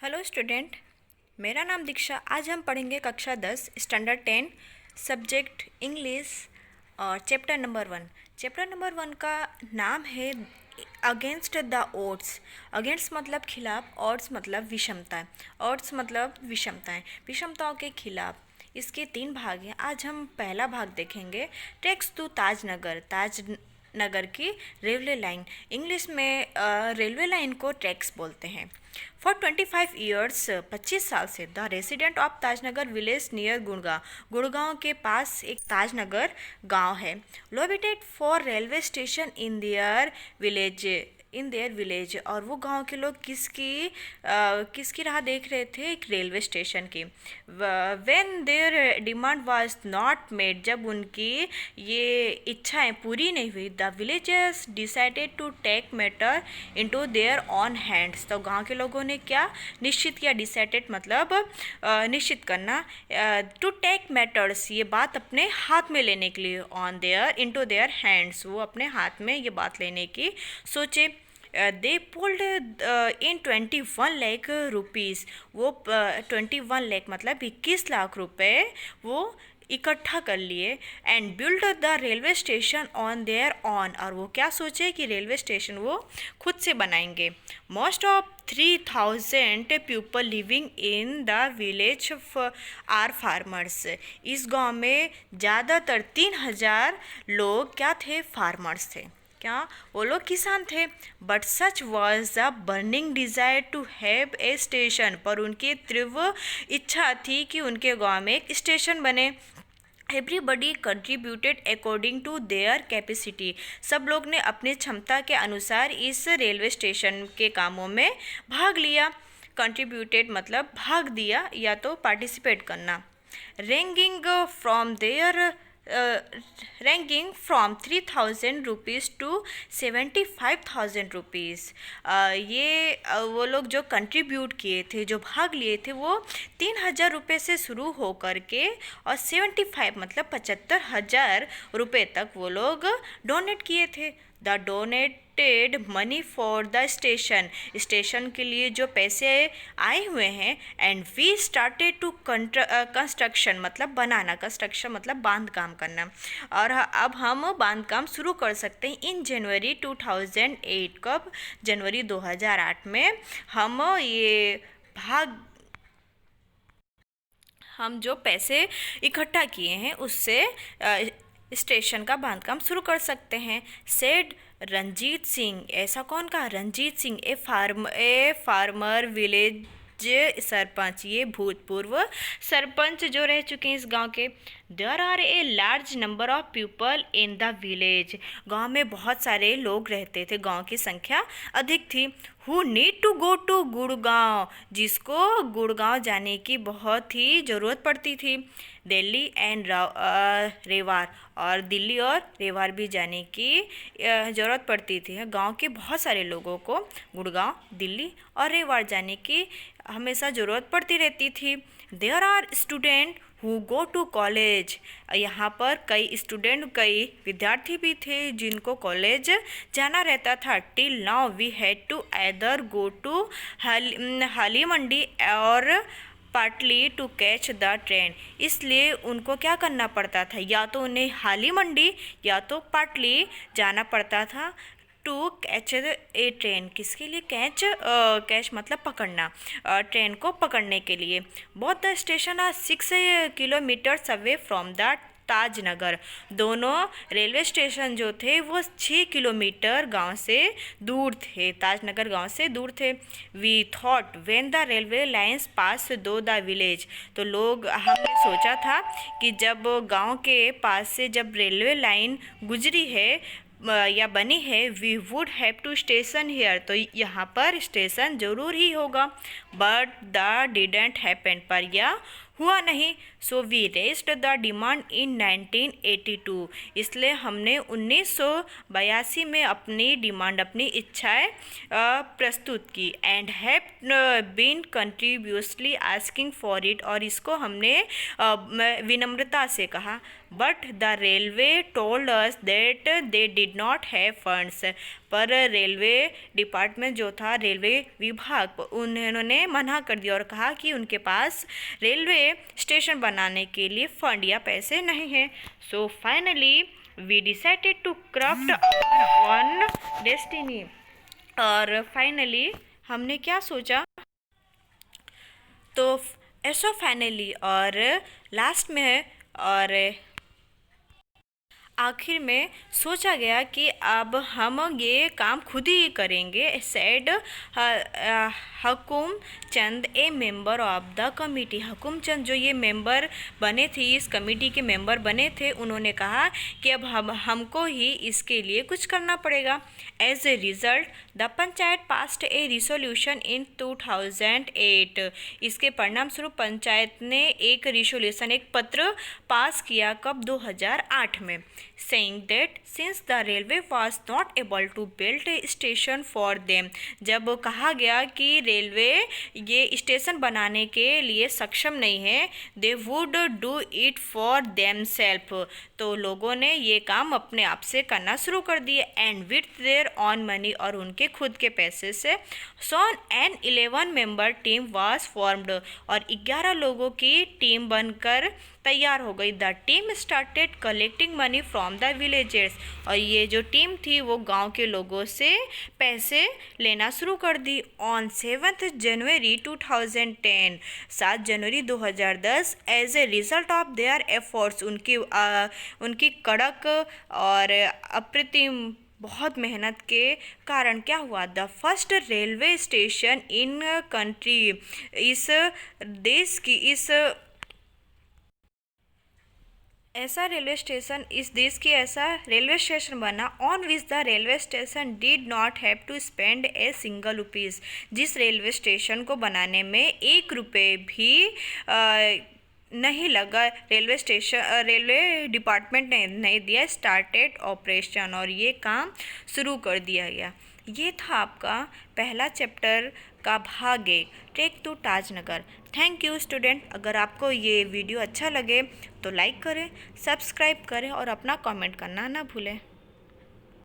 Hello student, मेरा नाम दीक्षा। आज हम पढ़ेंगे कक्षा 10 स्टैंडर्ड 10 सब्जेक्ट इंग्लिश और चैप्टर नंबर 1। चैप्टर नंबर 1 का नाम है अगेंस्ट द ओड्स। अगेंस्ट मतलब खिलाफ, ऑड्स मतलब विषमता। ऑड्स मतलब विषमताएं, विषमताओं के खिलाफ। इसके 3 भाग हैं। आज हम पहला भाग देखेंगे, ट्रैक्स टू ताजनगर। ताजनगर की रेलवे लाइन, इंग्लिश में रेलवे लाइन को ट्रैक्स बोलते हैं। फॉर 25 ईयर्स, 25 साल से the resident of Tajnagar village near Gurgaon, Gurgaon के पास एक ताजनगर गांव है। Lobbied for railway station in their village. और वो गांव के लोग किसकी राह देख रहे थे? एक रेलवे स्टेशन की। When their demand was not made, जब उनकी ये इच्छाएं पूरी नहीं हुई, the villagers decided to take matter into their own hands. तो गांव के लोगों ने क्या निश्चित किया? डिसाइडेड मतलब निश्चित करना, टू टेक मैटर्स, ये बात अपने हाथ में लेने के लिए, on their into their hands, वो अपने हाथ में ये बात लेने की सोचे। दे पुल्ड इन 21 लाख रुपीज़। वो 21 लाख मतलब 21 लाख रुपए वो इकट्ठा कर लिए। And build the railway station on their on, और वो क्या सोचे कि रेलवे स्टेशन वो खुद से बनाएंगे। Most of 3000 people living in the village are farmers. इस गांव में ज़्यादातर 3000 लोग क्या थे? फार्मर्स थे। क्या वो लोग किसान थे? But such was the burning desire to have a station, पर उनकी तीव्र इच्छा थी कि उनके गांव में एक स्टेशन बने। Everybody contributed according to their capacity. सब लोग ने अपनी क्षमता के अनुसार इस रेलवे स्टेशन के कामों में भाग लिया। कंट्रीब्यूटेड मतलब भाग दिया या तो पार्टिसिपेट करना। Ranging from their ranking from 3000 rupees to 75,000 rupees. ये वो लोग जो कंट्रीब्यूट किए थे, जो भाग लिए थे, वो 3,000 रुपये से शुरू हो कर के और 75 मतलब 75,000 रुपये तक वो लोग डोनेट किए थे। The donated money for the station, station के लिए जो पैसे आए हुए हैं। And we started to construction मतलब बनाना, कंस्ट्रक्शन मतलब बांध काम करना, और अब हम बांध काम शुरू कर सकते हैं। इन जनवरी 2008, कब? जनवरी 2008 में हम जो पैसे इकट्ठा किए हैं उससे स्टेशन का बांधकाम शुरू कर सकते हैं। सेड रंजीत सिंह। ऐसा कौन कहा? Ranjit Singh, a farmer village sarpanch, ये भूतपूर्व सरपंच जो रह चुके हैं इस गांव के। There are a large number of people in the village. गांव में बहुत सारे लोग रहते थे, गांव की संख्या अधिक थी। Who need to go to Gurgaon, जिसको गुड़गांव जाने की बहुत ही ज़रूरत पड़ती थी। दिल्ली एंड रेवार, और दिल्ली और रेवार भी जाने की ज़रूरत पड़ती थी। गांव के बहुत सारे लोगों को गुड़गांव, दिल्ली और रेवार जाने की हमेशा ज़रूरत पड़ती रहती थी। There are student who go to college. यहाँ पर कई विद्यार्थी भी थे जिनको कॉलेज जाना रहता था। Till now we had to either go to Hali Mandi और partly to catch the train. इसलिए उनको क्या करना पड़ता था? या तो उन्हें हाली मंडी या तो पार्टली जाना पड़ता था टू कैच ए ट्रेन। किसके लिए? कैच मतलब पकड़ना, ट्रेन को पकड़ने के लिए। Both the station are 6 kilometres away from the Tajnagar. दोनों रेलवे स्टेशन जो थे वो 6 किलोमीटर गांव से दूर थे, ताजनगर गांव से दूर थे। We thought when the railway lines pass through the village. तो हमने सोचा था कि जब गांव के पास से जब रेलवे लाइन गुजरी है या बनी है, we would have two station here, तो यहाँ पर स्टेशन जरूर ही होगा। बट द डिडेंट हैपन, पर यह हुआ नहीं। So we raised the demand in 1982। इसलिए हमने 1982 में अपनी डिमांड, अपनी इच्छाएं प्रस्तुत की। And have been continuously asking for it, और इसको हमने विनम्रता से कहा। But the railway told us that they did not have funds. पर रेलवे डिपार्टमेंट जो था, रेलवे विभाग, उन्होंने मना कर दिया और कहा कि उनके पास रेलवे स्टेशन बनाने के लिए फंड या पैसे नहीं हैं। So finally we decided to craft our own destiny. और फाइनली हमने क्या सोचा, तो ऐसा फाइनली और लास्ट में और आखिर में सोचा गया कि अब हम ये काम खुद ही करेंगे। Said Hukum Chand, a member of the committee. Hukum Chand जो ये मेंबर बने थे, इस कमेटी के मेंबर बने थे, उन्होंने कहा कि अब हमको ही इसके लिए कुछ करना पड़ेगा। As a result the panchayat passed a resolution in 2008। इसके परिणाम स्वरूप पंचायत ने एक रिसोल्यूशन, एक पत्र पास किया। कब? 2008 में। saying that since the railway was not able to build a station for them। जब कहा गया कि रेलवे ये स्टेशन बनाने के लिए सक्षम नहीं है, they would do it for themselves। तो लोगों ने ये काम अपने आप से करना शुरू कर दिए। and with their own money, और उनके खुद के पैसे से। so an 11 member team was formed। और 11 लोगों की टीम बनकर तैयार हो गई। The team started collecting money from the villagers. और ये जो टीम थी वो गांव के लोगों से पैसे लेना शुरू कर दी। On 7 January 2010, 7 January 2010, as a result of their efforts, उनकी कड़क और अप्रतिम बहुत मेहनत के कारण क्या हुआ, the first railway station in country, इस देश की ऐसा रेलवे स्टेशन, इस देश की ऐसा रेलवे स्टेशन बना। On which the railway station did not have to spend a single rupees. जिस रेलवे स्टेशन को बनाने में 1 रुपये भी नहीं लगा। रेलवे डिपार्टमेंट ने नहीं दिया। स्टार्टेड ऑपरेशन, और ये काम शुरू कर दिया गया। ये था आपका पहला चैप्टर का भाग 1, trek to Tajnagar. Thank you student. अगर आपको ये वीडियो अच्छा लगे तो लाइक करें, सब्सक्राइब करें और अपना कमेंट करना ना भूलें।